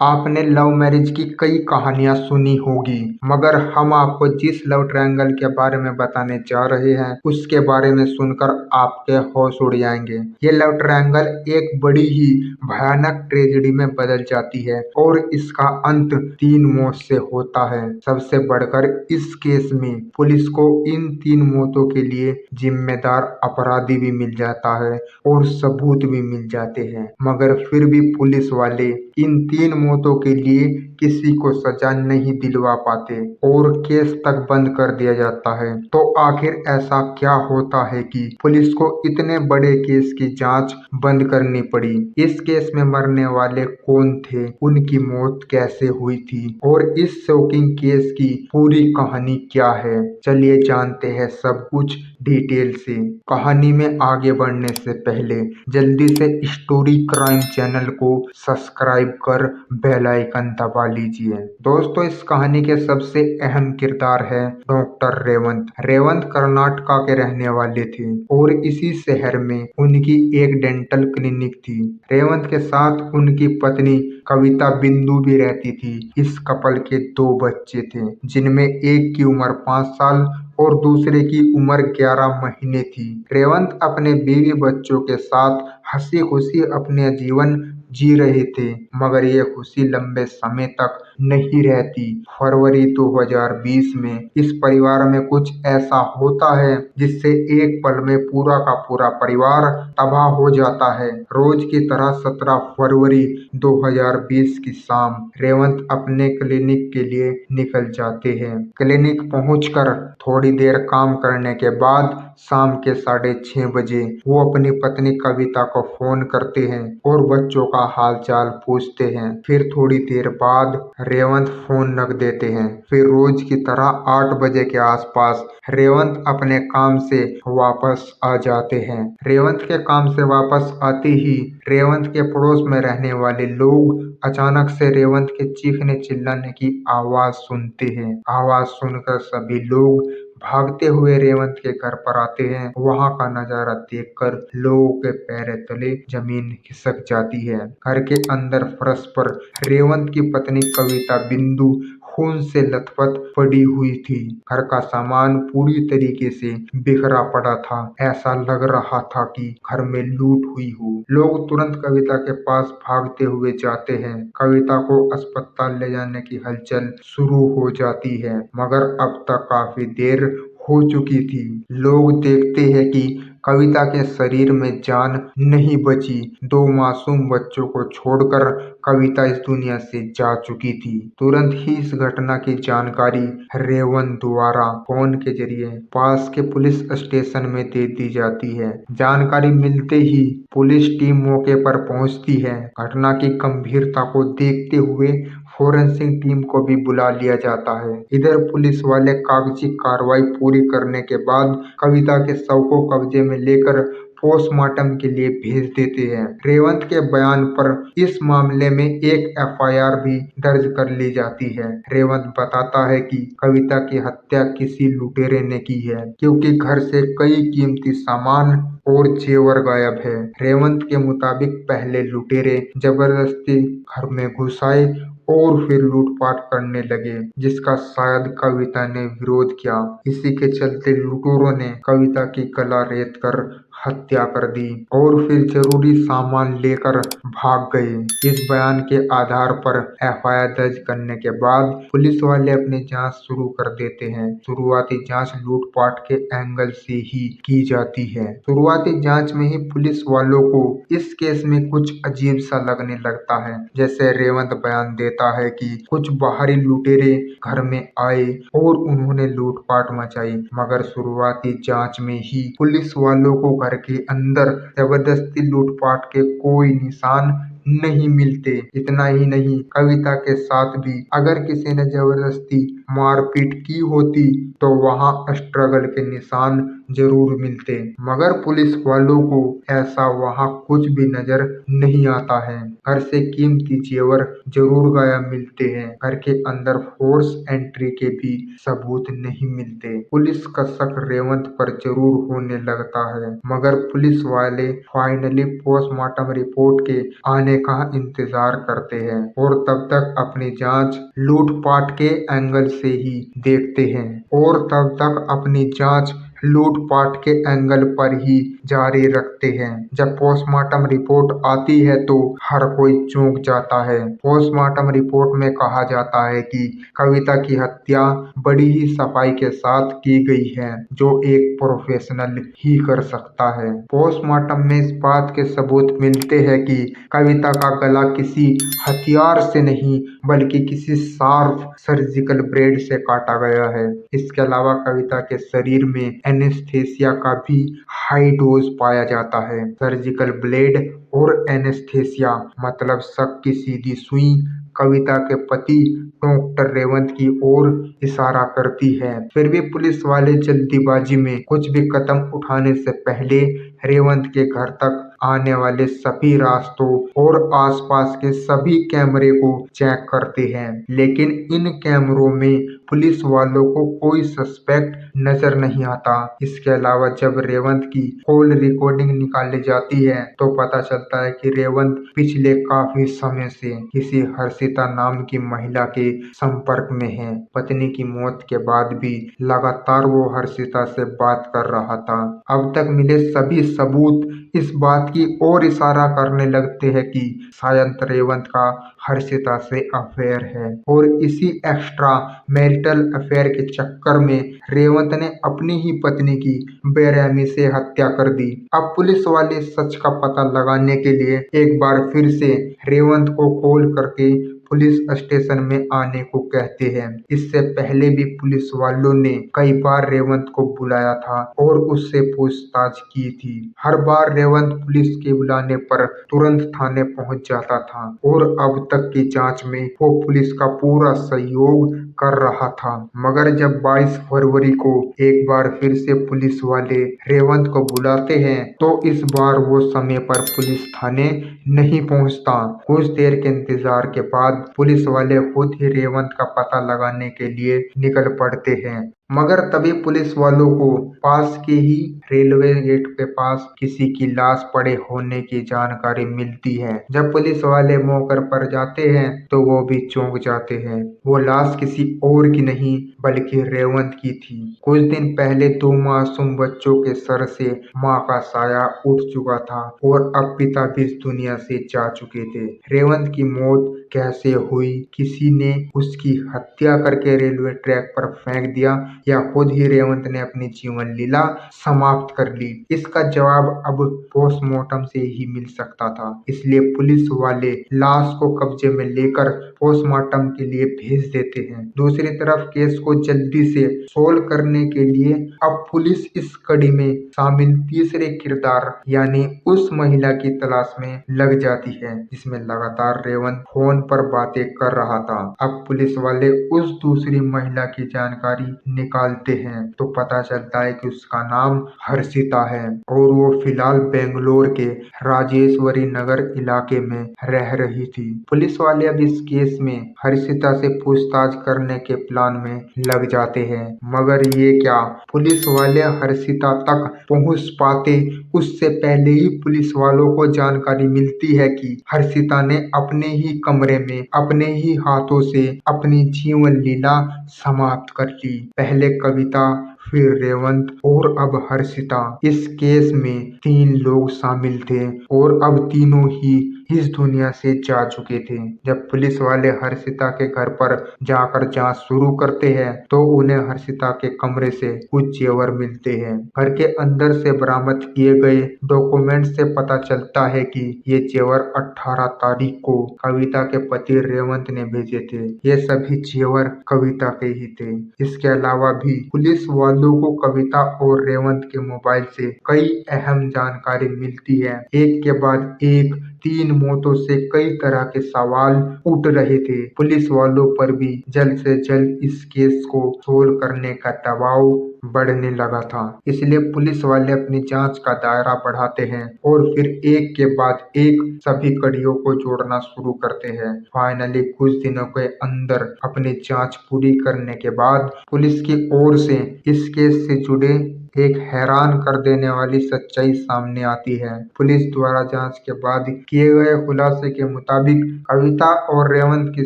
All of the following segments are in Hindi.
आपने लव मैरिज की कई कहानियां सुनी होगी, मगर हम आपको जिस लव ट्रायंगल के बारे में बताने जा रहे हैं उसके बारे में सुनकर आपके होश उड़ जाएंगे। ये लव ट्रायंगल एक बड़ी ही भयानक ट्रेजेडी में बदल जाती है और इसका अंत 3 मौत से होता है। सबसे बढ़कर इस केस में पुलिस को इन 3 मौतों के लिए जिम्मेदार अपराधी भी मिल जाता है और सबूत भी मिल जाते हैं, मगर फिर भी पुलिस वाले इन 3 मौतों के लिए किसी को सजा नहीं दिलवा पाते और केस तक बंद कर दिया जाता है। तो आखिर ऐसा क्या होता है कि पुलिस को इतने बड़े केस की जांच बंद करनी पड़ी? इस केस में मरने वाले कौन थे, उनकी मौत कैसे हुई थी और इस शॉकिंग केस की पूरी कहानी क्या है? चलिए जानते हैं सब कुछ डिटेल से। कहानी में आगे बढ़ने से पहले जल्दी से स्टोरी क्राइम चैनल को सब्सक्राइब कर बेल आइकन दबा लीजिए। दोस्तों, इस कहानी के सबसे अहम किरदार है डॉक्टर रेवंत। रेवंत कर्नाटका के रहने वाले थे और इसी शहर में उनकी एक डेंटल क्लिनिक थी। रेवंत के साथ उनकी पत्नी कविता बिंदु भी रहती थी। इस कपल के 2 बच्चे थे, जिनमें एक की उम्र 5 साल और दूसरे की उम्र 11 महीने थी। रेवंत अपने बीवी बच्चों के साथ हंसी खुशी अपने जीवन जी रहे थे, मगर ये खुशी लंबे समय तक नहीं रहती। फरवरी 2020 में इस परिवार में कुछ ऐसा होता है जिससे एक पल में पूरा का पूरा परिवार तबाह हो जाता है। रोज की तरह 17 फरवरी 2020 की शाम रेवंत अपने क्लिनिक के लिए निकल जाते हैं। क्लिनिक पहुंचकर थोड़ी देर काम करने के बाद शाम के 6:30 बजे वो अपनी पत्नी कविता को फोन करते हैं और बच्चों का हालचाल पूछते हैं। फिर थोड़ी देर बाद रेवंत फोन रख देते हैं। फिर रोज की तरह 8 बजे के आसपास रेवंत अपने काम से वापस आ जाते हैं। रेवंत के काम से वापस आते ही रेवंत के पड़ोस में रहने वाले लोग अचानक से रेवंत के चीखने चिल्लाने की आवाज सुनते हैं। आवाज सुनकर सभी लोग भागते हुए रेवंत के घर पर आते हैं। वहां का नजारा देखकर लोगों के पैर तले जमीन खिसक जाती है। घर के अंदर फर्श पर रेवंत की पत्नी कविता बिंदु खून से लथपथ पड़ी हुई थी। घर का सामान पूरी तरीके से बिखरा पड़ा था। ऐसा लग रहा था कि घर में लूट हुई हो। लोग तुरंत कविता के पास भागते हुए जाते हैं। कविता को अस्पताल ले जाने की हलचल शुरू हो जाती है, मगर अब तक काफी देर हो चुकी थी। लोग देखते हैं कि कविता के शरीर में जान नहीं बची। 2 मासूम बच्चों को छोड़कर कविता इस दुनिया से जा चुकी थी। तुरंत ही इस घटना की जानकारी रेवंत द्वारा फोन के जरिए पास के पुलिस स्टेशन में दे दी जाती है। जानकारी मिलते ही पुलिस टीम मौके पर पहुंचती है। घटना की गंभीरता को देखते हुए फोरेंसिक टीम को भी बुला लिया जाता है। इधर पुलिस वाले कागजी कार्रवाई पूरी करने के बाद कविता के शव को कब्जे में लेकर पोस्टमार्टम के लिए भेज देते हैं। रेवंत के बयान पर इस मामले में एक एफआईआर भी दर्ज कर ली जाती है। रेवंत बताता है कि कविता की हत्या किसी लुटेरे ने की है, क्योंकि घर से कई कीमती सामान और जेवर गायब है। रेवंत के मुताबिक पहले लुटेरे जबरदस्ती घर में घुस आए और फिर लूटपाट करने लगे, जिसका शायद कविता ने विरोध किया। इसी के चलते लुटेरों ने कविता की गला रेत कर हत्या कर दी और फिर जरूरी सामान लेकर भाग गए। इस बयान के आधार पर एफआईआर दर्ज करने के बाद पुलिस वाले अपनी जांच शुरू कर देते हैं। शुरुआती जांच लूटपाट के एंगल से ही की जाती है। शुरुआती जांच में ही पुलिस वालों को इस केस में कुछ अजीब सा लगने लगता है। जैसे रेवंत बयान देता है कि कुछ बाहरी लुटेरे घर में आए और उन्होंने लूटपाट मचाई, मगर शुरुआती जांच में ही पुलिस वालों को घर के अंदर जबरदस्ती लूटपाट के कोई निशान नहीं मिलते। इतना ही नहीं, कविता के साथ भी अगर किसी ने जबरदस्ती मारपीट की होती तो वहां स्ट्रगल के निशान जरूर मिलते, मगर पुलिस वालों को ऐसा वहाँ कुछ भी नजर नहीं आता है। घर से कीमती जेवर जरूर गायब मिलते हैं, घर के अंदर फोर्स एंट्री के भी सबूत नहीं मिलते। पुलिस का शक रेवंत पर जरूर होने लगता है, मगर पुलिस वाले फाइनली पोस्टमार्टम रिपोर्ट के आने का इंतजार करते हैं और तब तक अपनी जांच लूटपाट के एंगल से ही देखते हैं और तब तक अपनी जांच लूटपाट के एंगल पर ही जारी रखते हैं। जब पोस्टमार्टम रिपोर्ट आती है तो हर कोई चौंक जाता है। पोस्टमार्टम रिपोर्ट में कहा जाता है कि कविता की हत्या बड़ी ही सफाई के साथ की गई है, जो एक प्रोफेशनल ही कर सकता है। पोस्टमार्टम में इस बात के सबूत मिलते हैं कि कविता का गला किसी हथियार से नहीं बल्कि किसी शार्प सर्जिकल ब्लेड से काटा गया है। इसके अलावा कविता के शरीर में एनेस्थेसिया का भी हाई डोज पाया जाता है। सर्जिकल ब्लेड और एनेस्थेसिया मतलब शक की सीधी सुई कविता के पति डॉक्टर रेवंत की ओर इशारा करती है। फिर भी पुलिस वाले जल्दीबाजी में कुछ भी कदम उठाने से पहले रेवंत के घर तक आने वाले सभी रास्तों और आसपास के सभी कैमरे को चेक करते हैं, लेकिन इन कैमरों में पुलिस वालों को कोई सस्पेक्ट नजर नहीं आता। इसके अलावा जब रेवंत की कॉल रिकॉर्डिंग निकाली जाती है तो पता चलता है कि रेवंत पिछले काफी समय से किसी हर्षिता नाम की महिला के संपर्क में है। पत्नी की मौत के बाद भी लगातार वो हर्षिता से बात कर रहा था। अब तक मिले सभी सबूत इस बात की ओर इशारा करने लगते हैं कि शायद रेवंत का हर्षिता से अफेयर है और इसी एक्स्ट्रा मैरिटल अफेयर के चक्कर में रेवंत ने अपनी ही पत्नी की बेरहमी से हत्या कर दी। अब पुलिस वाले सच का पता लगाने के लिए एक बार फिर से रेवंत को कॉल करके पुलिस स्टेशन में आने को कहते हैं। इससे पहले भी पुलिस वालों ने कई बार रेवंत को बुलाया था और उससे पूछताछ की थी। हर बार रेवंत पुलिस के बुलाने पर तुरंत थाने पहुंच जाता था और अब तक की जांच में वो पुलिस का पूरा सहयोग कर रहा था। मगर जब 22 फरवरी को एक बार फिर से पुलिस वाले रेवंत को बुलाते हैं तो इस बार वो समय पर पुलिस थाने नहीं पहुंचता। कुछ देर के इंतजार के बाद पुलिस वाले खुद ही रेवंत का पता लगाने के लिए निकल पड़ते हैं, मगर तभी पुलिस वालों को पास के ही रेलवे गेट के पास किसी की लाश पड़े होने की जानकारी मिलती है। जब पुलिस वाले मौके पर जाते हैं तो वो भी चौंक जाते हैं। वो लाश किसी और की नहीं बल्कि रेवंत की थी। कुछ दिन पहले 2 मासूम बच्चों के सर से माँ का साया उठ चुका था और अब पिता भी इस दुनिया से जा चुके थे। रेवंत की मौत कैसे हुई? किसी ने उसकी हत्या करके रेलवे ट्रैक पर फेंक दिया या खुद ही रेवंत ने अपनी जीवन लीला समाप्त कर ली? इसका जवाब अब पोस्टमार्टम से ही मिल सकता था। इसलिए पुलिस वाले लाश को कब्जे में लेकर पोस्टमार्टम के लिए भेज देते हैं। दूसरी तरफ केस को जल्दी से सोल्व करने के लिए अब पुलिस इस कड़ी में शामिल तीसरे किरदार यानी उस महिला की तलाश में लग जाती है जिसमें लगातार रेवंत फोन पर बातें कर रहा था। अब पुलिस वाले उस दूसरी महिला की जानकारी निकालते हैं तो पता चलता है कि उसका नाम हर्षिता है और वो फिलहाल बेंगलोर के राजेश्वरी नगर इलाके में रह रही थी। पुलिस वाले अब इस केस में हर्षिता से पूछताछ करने के प्लान में लग जाते हैं, मगर ये क्या, पुलिस वाले हर्षिता तक पहुंच पाते उससे पहले ही पुलिस वालों को जानकारी मिलती है कि हर्षिता ने अपने ही कमरे में अपने ही हाथों से अपनी जीवन लीला समाप्त कर ली। पहले कविता, फिर रेवंत और अब हर्षिता। इस केस में 3 लोग शामिल थे और अब तीनों ही इस दुनिया से जा चुके थे। जब पुलिस वाले हर्षिता के घर पर जाकर जांच शुरू करते हैं तो उन्हें हर्षिता के कमरे से कुछ जेवर मिलते हैं। घर के अंदर से बरामद किए गए डॉक्यूमेंट से पता चलता है कि ये जेवर 18 तारीख को कविता के पति रेवंत ने भेजे थे। ये सभी जेवर कविता के ही थे। इसके अलावा भी पुलिस वालों को कविता और रेवंत के मोबाइल से कई अहम जानकारी मिलती है। एक के बाद एक तीन मौतों से कई तरह के सवाल उठ रहे थे। पुलिस वालों पर भी जल्द से जल्द इस केस को सोल्व करने का दबाव बढ़ने लगा था। इसलिए पुलिस वाले अपनी जांच का दायरा बढ़ाते हैं और फिर एक के बाद एक सभी कड़ियों को जोड़ना शुरू करते हैं। फाइनली कुछ दिनों के अंदर अपनी जांच पूरी करने के बाद पुलिस की ओर से इस केस से जुड़े एक हैरान कर देने वाली सच्चाई सामने आती है। पुलिस द्वारा जांच के बाद किए गए खुलासे के मुताबिक कविता और रेवंत की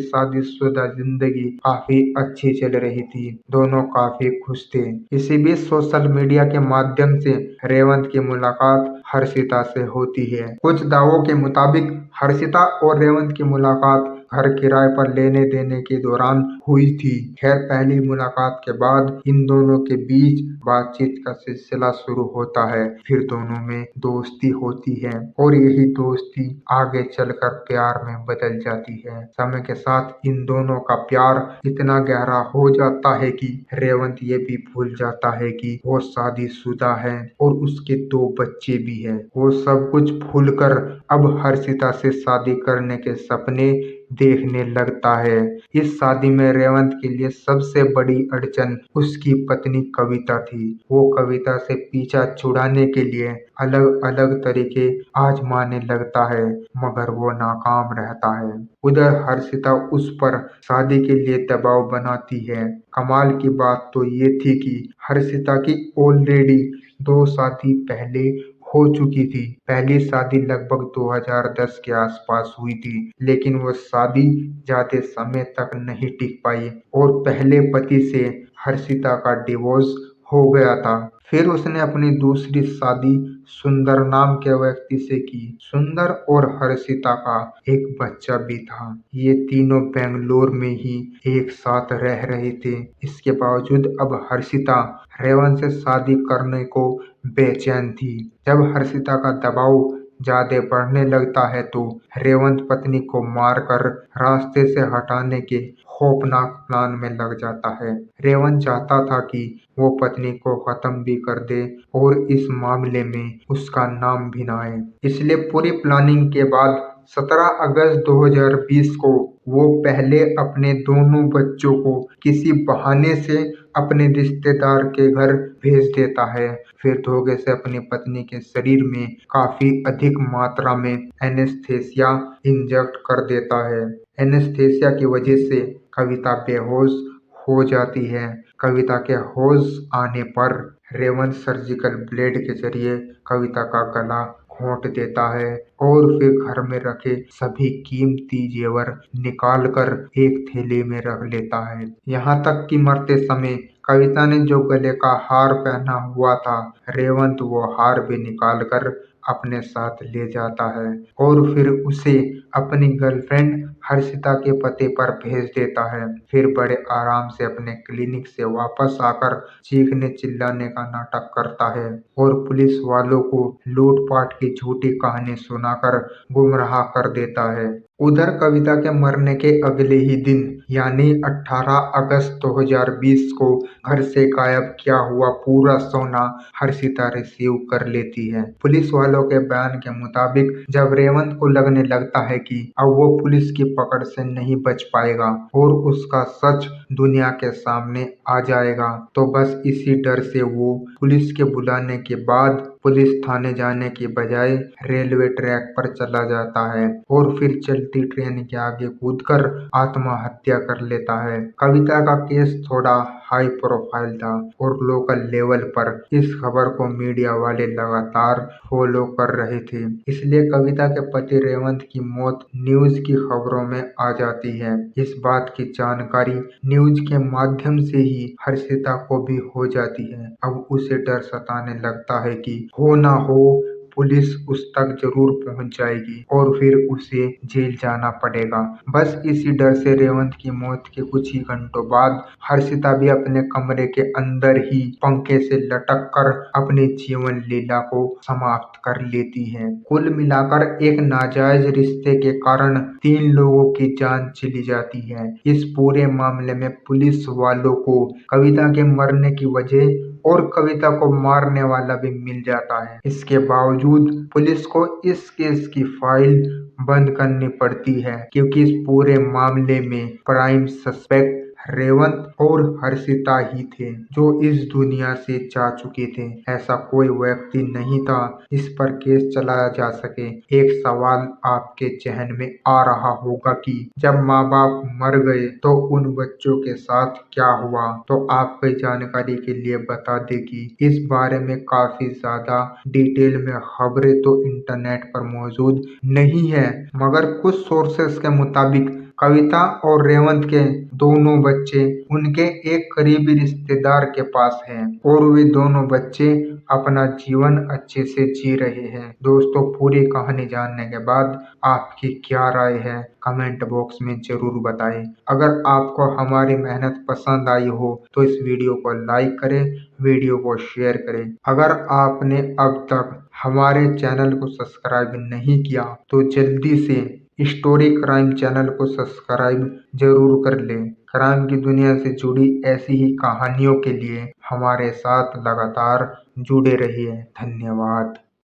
शादीशुदा जिंदगी काफी अच्छी चल रही थी। दोनों काफी खुश थे। इसी बीच सोशल मीडिया के माध्यम से रेवंत की मुलाकात हर्षिता से होती है। कुछ दावों के मुताबिक हर्षिता और रेवंत की मुलाकात घर किराए पर लेने देने के दौरान हुई थी। खैर, पहली मुलाकात के बाद इन दोनों के बीच बातचीत का सिलसिला शुरू होता है। फिर दोनों में दोस्ती होती है और यही दोस्ती आगे चलकर प्यार में बदल जाती है। समय के साथ इन दोनों का प्यार इतना गहरा हो जाता है कि रेवंत ये भी भूल जाता है कि वो शादीशुदा है और उसके दो बच्चे भी हैं। वो सब कुछ भूलकर अब हर्षिता से शादी करने के सपने देखने लगता है। इस शादी में रेवंत के लिए सबसे बड़ी अड़चन उसकी पत्नी कविता थी। वो कविता से पीछा छुड़ाने के लिए अलग अलग तरीके आजमाने लगता है, मगर वो नाकाम रहता है। उधर हर्षिता उस पर शादी के लिए दबाव बनाती है। कमाल की बात तो ये थी कि हर्षिता की ऑलरेडी दो शादी पहले हो चुकी थी। पहली शादी लगभग 2010 के आसपास हुई थी, लेकिन वो शादी ज्यादा समय तक नहीं टिक पाई और पहले पति से हर्षिता का डिवोर्स हो गया था। फिर उसने अपनी दूसरी शादी सुंदर नाम के व्यक्ति से की। सुंदर और हर्षिता का एक बच्चा भी था। ये तीनों बेंगलोर में ही एक साथ रह रहे थे। इसके बावजूद अब हर्षिता रेवंत से शादी करने को बेचैन थी। जब हर्षिता का दबाव ज्यादा बढ़ने लगता है तो रेवंत पत्नी को मारकर रास्ते से हटाने के खौफनाक प्लान में लग जाता है। रेवंत चाहता था कि वो पत्नी को खत्म भी कर दे और इस मामले में उसका नाम भी ना आए। इसलिए पूरी प्लानिंग के बाद 17 अगस्त 2020 को वो पहले अपने दोनों बच्चों को किसी बहाने से अपने रिश्तेदार के घर भेज देता है। फिर धोखे से अपनी पत्नी के शरीर में काफी अधिक मात्रा में एनेस्थेसिया इंजेक्ट कर देता है। एनेस्थेसिया की वजह से कविता बेहोश हो जाती है। कविता के होश आने पर रेवंत सर्जिकल ब्लेड के जरिए कविता का गला घोंट देता है और फिर घर में रखे सभी कीमती जेवर निकालकर एक थैले में रख लेता है। यहाँ तक कि मरते समय कविता ने जो गले का हार पहना हुआ था, रेवंत वो हार भी निकालकर अपने साथ ले जाता है और फिर उसे अपनी गर्लफ्रेंड हर्षिता के पते पर भेज देता है। फिर बड़े आराम से अपने क्लिनिक से वापस आकर चीखने चिल्लाने का नाटक करता है और पुलिस वालों को लूटपाट की झूठी कहानी सुनाकर गुमराह कर देता है। उधर कविता के मरने के अगले ही दिन यानी 18 अगस्त 2020 को घर से गायब किया हुआ पूरा सोना हर्षिता रिसीव कर लेती है। पुलिस वालों के बयान के मुताबिक जब रेवंत को लगने लगता है कि अब वो पुलिस की पकड़ से नहीं बच पाएगा और उसका सच दुनिया के सामने आ जाएगा, तो बस इसी डर से वो पुलिस के बुलाने के बाद पुलिस थाने जाने की बजाय रेलवे ट्रैक पर चला जाता है और फिर चलती ट्रेन के आगे कूदकर आत्महत्या कर लेता है। कविता का केस थोड़ा हाई प्रोफाइल था और लोकल लेवल पर इस खबर को मीडिया वाले लगातार फॉलो कर रहे थे। इसलिए कविता के पति रेवंत की मौत न्यूज की खबरों में आ जाती है। इस बात की जानकारी न्यूज के माध्यम से ही हर्षिता को भी हो जाती है। अब उसे डर सताने लगता है कि हो ना हो पुलिस उस तक जरूर पहुंच जाएगी और फिर उसे जेल जाना पड़ेगा। बस इसी डर से रेवंत की मौत के कुछ ही घंटों बाद हर्षिता भी अपने कमरे के अंदर ही पंखे से लटक कर अपनी जीवन लीला को समाप्त कर लेती है। कुल मिलाकर एक नाजायज रिश्ते के कारण 3 लोगों की जान चली जाती है। इस पूरे मामले में पुलिस वालों को कविता के मरने की वजह और कविता को मारने वाला भी मिल जाता है। इसके बावजूद पुलिस को इस केस की फाइल बंद करनी पड़ती है क्योंकि इस पूरे मामले में प्राइम सस्पेक्ट रेवंत और हर्षिता ही थे जो इस दुनिया से जा चुके थे। ऐसा कोई व्यक्ति नहीं था जिस पर केस चलाया जा सके। एक सवाल आपके जहन में आ रहा होगा कि जब माँ बाप मर गए तो उन बच्चों के साथ क्या हुआ। तो आपकी जानकारी के लिए बता दें कि इस बारे में काफी ज्यादा डिटेल में खबरें तो इंटरनेट पर मौजूद नहीं है, मगर कुछ सोर्सेस के मुताबिक कविता और रेवंत के दोनों बच्चे उनके एक करीबी रिश्तेदार के पास हैं और वे दोनों बच्चे अपना जीवन अच्छे से जी रहे हैं। दोस्तों, पूरी कहानी जानने के बाद आपकी क्या राय है कमेंट बॉक्स में जरूर बताएं। अगर आपको हमारी मेहनत पसंद आई हो तो इस वीडियो को लाइक करें, वीडियो को शेयर करें। अगर आपने अब तक हमारे चैनल को सब्सक्राइब नहीं किया तो जल्दी से स्टोरी क्राइम चैनल को सब्सक्राइब जरूर कर लें। क्राइम की दुनिया से जुड़ी ऐसी ही कहानियों के लिए हमारे साथ लगातार जुड़े रहिए। धन्यवाद।